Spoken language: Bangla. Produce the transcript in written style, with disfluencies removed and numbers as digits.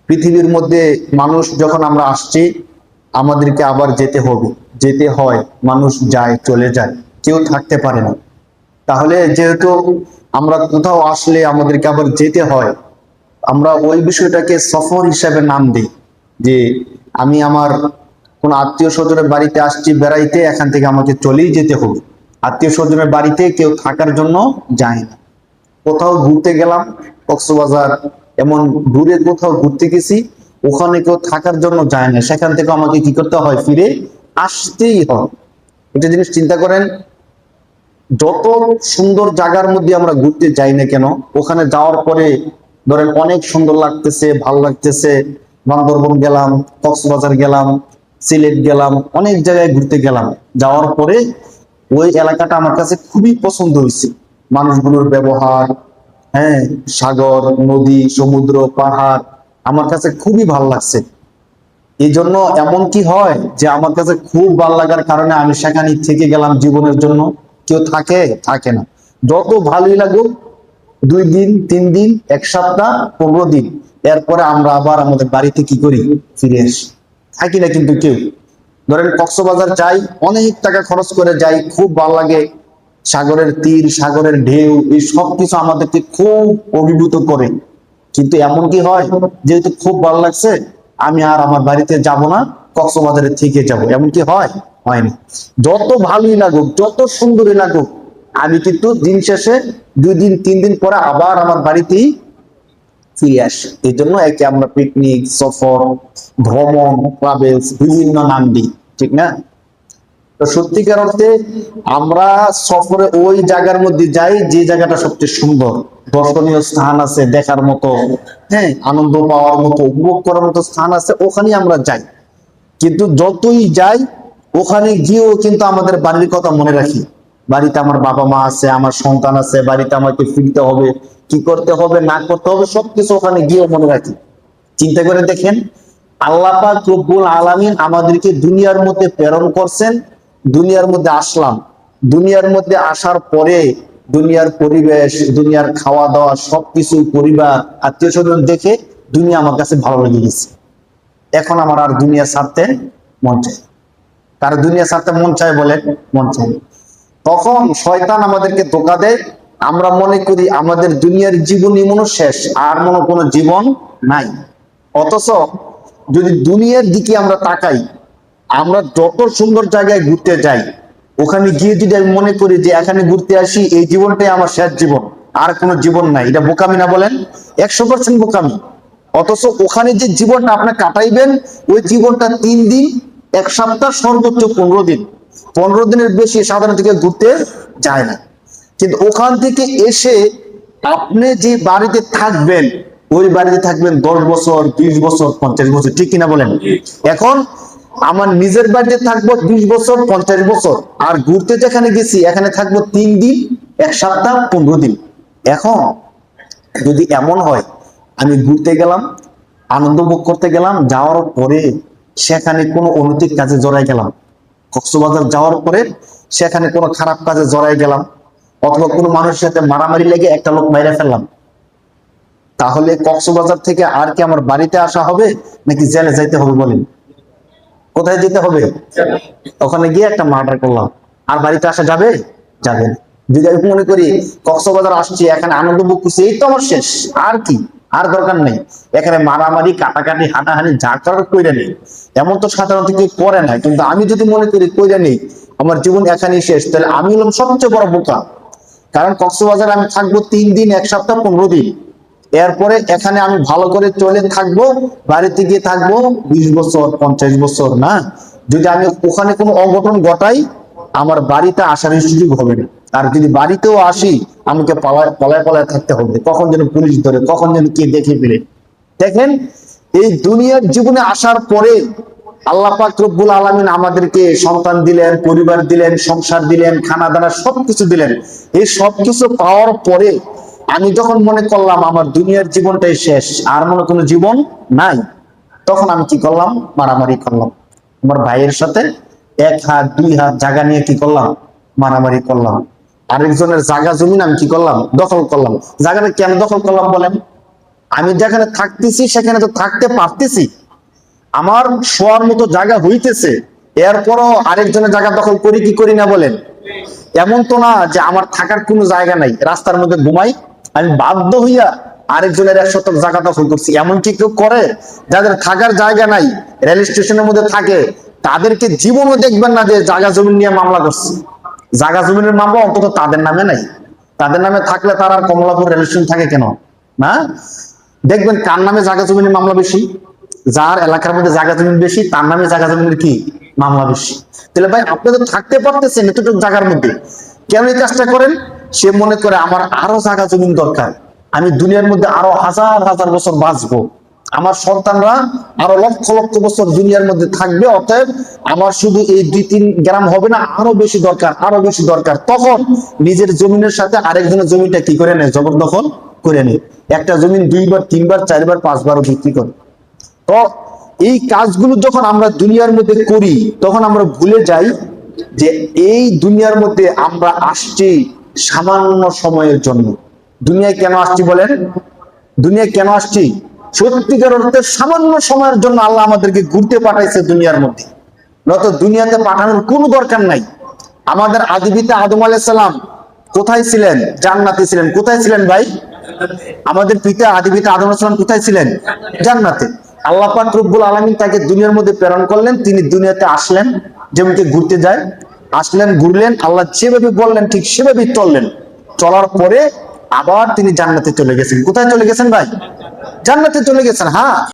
পৃথিবীর মধ্যে মানুষ যখন আমরা আসছি, আমাদেরকে আবার যেতে হবে, যেতে হয়, মানুষ যায় চলে যায়, কেউ থাকতে পারে না। তাহলে যেহেতু আমরা কোথাও আসলে আমাদেরকে আবার যেতে হয়, আমরা ওই বিষয়টাকে সফর হিসাবে নাম দিই, যে আমি আমার কোন আত্মীয় স্বজনের বাড়িতে আসছি বেড়াইতে, এখান থেকে আমাকে চলেই যেতে হবে। আত্মীয় স্বজনের বাড়িতে কেউ থাকার জন্য যায় না। কোথাও ঘুরতে গেলাম, কক্সবাজার এমন দূরে কোথাও ঘুরতে গেছি, ওখানে কেউ থাকার জন্য যায় না, সেখান থেকে আমাকে কি করতে হয়, ফিরে আসতেই হয়। এটা জিনিস চিন্তা করেন, যত সুন্দর জায়গার মধ্যে আমরা ঘুরতে যাই না কেন, ওখানে যাওয়ার পরে ধরেন অনেক সুন্দর লাগতেছে, ভালো লাগতেছে, বান্দরবন গেলাম, কক্সবাজার গেলাম, সিলেট গেলাম, অনেক জায়গায় ঘুরতে গেলাম, যাওয়ার পরে ওই এলাকাটা আমার কাছে খুবই পছন্দ হয়েছে। মানুষগুলোর ব্যবহার, হ্যাঁ, সাগর, নদী, সমুদ্র, পাহাড় আমার কাছে খুবই ভালো লাগছে। এই জন্য এমন কি হয় যে আমার কাছে খুব ভালো লাগার কারণে আমি সেখানে থেকে গেলাম জীবনের জন্য। কেউ থাকে থাকে না, যত ভালোই লাগুক, 2 দিন 3 দিন, 1 সপ্তাহ, 15 দিন, এরপরে আমরা আবার আমাদের বাড়িতে কি করি, ফিরে আসি, থাকি না কিন্তু কেউ। ধরেন কক্সবাজার যাই, অনেক টাকা খরচ করে যাই, খুব ভালো লাগে, সাগরের তীর, সাগরের ঢেউ, এই সব কিছু আমাদেরকে খুব অভিভূত করে। কিন্তু এমন কি হয়, যেহেতু খুব ভালো লাগছে, আমি আর আমার বাড়িতে যাব না, কক্সবাজারে থেকে যাব, এমন কি হয়? হয়নি। যত ভালোই লাগুক, যত সুন্দরই লাগুক, আমি কিন্তু দিন শেষে 2 দিন 3 দিন পরে আবার আমার বাড়িতেই ফিরে আসি। এই জন্য একে আমরা পিকনিক, সফর, ভ্রমণ, ট্রাভেলস বিভিন্ন নাম দিই, ঠিক না? তো সত্যিকার অর্থে আমরা সফরে ওই জায়গার মধ্যে যাই যে জায়গাটা সবচেয়ে সুন্দর, দর্শনীয় স্থান আছে দেখার মতো, হ্যাঁ, আনন্দ পাওয়ার মতো, উপভোগ করার মতো স্থান আছে, ওখানে আমরা যাই। কিন্তু যতই যাই, ওখানে গিয়েও কিন্তু আমাদের বাড়ির কথা মনে রাখি। বাড়িতে আমার বাবা মা আছে, আমার সন্তান আছে, বাড়িতে আমাকে ফিরতে হবে, কি করতে হবে না করতে হবে সবকিছু ওখানে গিয়েও মনে রাখি। চিন্তা করে দেখেন, আল্লাহ পাক রব্বুল আলামিন আমাদেরকে দুনিয়ার মধ্যে প্রেরণ করছেন, দুনিয়ার মধ্যে আসলাম, দুনিয়ার মধ্যে আসার পরে দুনিয়ার পরিবেশ, দুনিয়ার খাওয়া দাওয়া সবকিছু, পরিবার, আত্মীয় স্বজন দেখে দুনিয়া আমার কাছে ভালো লেগে গেছে। এখন আমার আর দুনিয়া ছাড়তে মন চায়। কার দুনিয়া ছাড়তে মন চায় বলে? মন চায়। তখন শয়তান আমাদেরকে ধোঁকা দেয়, আমরা মনে করি আমাদের দুনিয়ার জীবনই মনে শেষ, আর মনে কোনো জীবন নাই। অথচ যদি দুনিয়ার দিকে আমরা তাকাই, আমরা যত সুন্দর জায়গায় ঘুরতে যাই, ওখানে গিয়ে যদি আমি মনে করি যে এখানে ঘুরতে আসি, এই জীবনটাই আমার শেষ জীবন, আর কোনো জীবন নাই, এটা বোকামি না বলেন? 100% বোকামি। অথচ ওখানে যে জীবনটা আপনি কাটাইবেন, ওই জীবনটা 3 দিন, 1 সপ্তাহ, সর্বোচ্চ 15 দিন। 15 দিনের বেশি সাধারণত কেউ ঘুরতে যায় না। কিন্তু ওখান থেকে এসে আপনি যে বাড়িতে থাকবেন, ওই বাড়িতে থাকবেন 10 বছর, 20 বছর, 50 বছর, ঠিক কিনা বলেন? এখন আমার নিজের বাড়িতে থাকবো 20 বছর, 50 বছর, আর ঘুরতে যেখানে গেছি এখানে থাকবো 3 দিন, 1 সপ্তাহ, 15 দিন। এখন যদি এমন হয়, আমি ঘুরতে গেলাম, আনন্দ ভোগ করতে গেলাম, যাওয়ার পরে সেখানে কোনো অনৈতিক কাজে জড়াই গেলাম, কক্সবাজার যাওয়ার পরে সেখানে কোনো খারাপ কাজে জড়াই গেলাম, অথবা কোনো মানুষের সাথে মারামারি লেগে একটা লোক মাইরে ফেললাম, তাহলে কক্সবাজার থেকে আর কি আমার বাড়িতে আসা হবে, নাকি জেলে যাইতে হবে বলেন? কোথায় যেতে হবে? ওখানে গিয়ে একটা মার্ডার করলাম, আর বাড়িতে আসা যাবে? যাবে না। যদি আমি মনে করি কক্সবাজার আসছি, এখানে আনন্দ ভোগ করছি, এই তো আমার শেষ, আর কি, আর দরকার নেই, এখানে মারামারি, কাটাকাটি, হাঁটাহাঁটি যা করার কইরা নেই। এমন তো সাধারণত কেউ করে না, কিন্তু আমি যদি মনে করি কইরা নেই, আমার জীবন এখানেই শেষ, তাহলে আমি হলাম সবচেয়ে বড় বোকা। কারণ কক্সবাজার আমি থাকবো 3 দিন, 1 সপ্তাহ, 15 দিন, এরপরে এখানে আমি ভালো করে চলে থাকবো, বাড়িতে গিয়ে থাকবো 20 বছর, 50 বছর না। যদি আমি ওখানে কোনো অঘটন ঘটাই, আমার বাড়িতে আসার সুযোগ হবে না। আর যদি বাড়িতেও আসি, আমাকে পলায় পলায় পলায় থাকতে হবে, কখন যেন পুলিশ ধরে, কখন যেন কে দেখে ফেলে। দেখেন, এই দুনিয়ার জীবনে আসার পরে আল্লাহ পাক রব্বুল আলামিন আমাদেরকে সন্তান দিলেন, পরিবার দিলেন, সংসার দিলেন, খানা দানা সবকিছু দিলেন। এই সবকিছু পাওয়ার পরে আমি যখন মনে করলাম আমার দুনিয়ার জীবনটাই শেষ, আর মনে কোনো জীবন নাই, তখন আমি কি করলাম? মারামারি করলাম। আমার ভাইয়ের সাথে 1 হাত 2 হাত জায়গা নিয়ে কি করলাম? মারামারি করলাম। আরেকজনের জায়গা জমিন আমি কি করলাম? দখল করলাম। জায়গাটা কেন দখল করলাম বলেন? আমি যেখানে থাকতেছি সেখানে তো থাকতে পারতেছি, আমার শোয়ার মতো জায়গা হইতেছে, এরপরও আরেকজনের জায়গা দখল করি কি করি না বলেন? এমন তো না যে আমার থাকার কোনো জায়গা নাই, রাস্তার মধ্যে ঘুমাই, আমি বাধ্য হইয়া আরেকজনের 1 শতক জায়গা দখল করছি, এমন কি কেউ করে? যাদের থাকার জায়গা নাই, রেল স্টেশনের মধ্যে থাকে, তাদেরকে জীবনও দেখবেন না যে জায়গা জমি নিয়ে মামলা করছে। জায়গা জমিনের মামলা অন্তত তাদের নামে নাই। তাদের নামে থাকলে তার আর কমলাপুর রেল স্টেশন থাকে কেন? না, দেখবেন কার নামে জায়গা জমিনের মামলা বেশি? যার এলাকার মধ্যে জায়গা জমি বেশি তার নামে জায়গা জমিনের কি মামলা বেশি। তাহলে ভাই আপনি তো থাকতে পারতেছেন এতটুকু জায়গার মধ্যে, কেন এই কাজটা করেন? সে মনে করে আমার আরো জায়গা জমি দরকার, আমি দুনিয়ার মধ্যে আরো হাজার হাজার বছর বাঁচবো, আমার সন্তানরা আরো লক্ষ লক্ষ বছর দুনিয়ার মধ্যে থাকবে, অতএব আমার শুধু এই 2-3 গ্রাম হবে না, আরো বেশি দরকার, আরো বেশি দরকার। তখন নিজের জমিনের সাথে আরেকজনের জমিটা কি করে নেয়? জবরদখল করে নেয়। একটা জমি 2বার 3বার 4বার 5বারও বিক্রি করে। তো এই কাজগুলো যখন আমরা দুনিয়ার মধ্যে করি, তখন আমরা ভুলে যাই যে এই দুনিয়ার মধ্যে আমরা আসছি সামান্য সময়ের জন্য। দুনিয়ায় কেন আসছি বলেন? দুনিয়ায় কেন আসছি? সত্যিকার অর্থে সামান্য সময়ের জন্য আল্লাহ আমাদেরকে ঘুরতে পাঠাইছে দুনিয়ার মধ্যে, নয়তো দুনিয়াতে পাঠানোর কোনো দরকার নাই। আমাদের আদি পিতা আদম আলাইহিস সালাম কোথায় ছিলেন? জান্নাতে ছিলেন। কোথায় ছিলেন ভাই? আমাদের পিতা আদি পিতা আদম আলাইহিস সালাম কোথায় ছিলেন? জান্নাতে। আল্লাহ পাক রব্বুল আলামিন তাকে দুনিয়ার মধ্যে প্রেরণ করলেন, তিনি দুনিয়াতে আসলেন, যেমনটি ঘুরতে যায়, আসলেন, ঘুরলেন, আল্লাহ যেভাবে বললেন ঠিক সেভাবেই চললেন। চলার পরে আবার তিনি জান্নাতে চলে গেছেন। কোথায় চলে গেছেন ভাই? জান্নাতে চলে গেছেন। হ্যাঁ,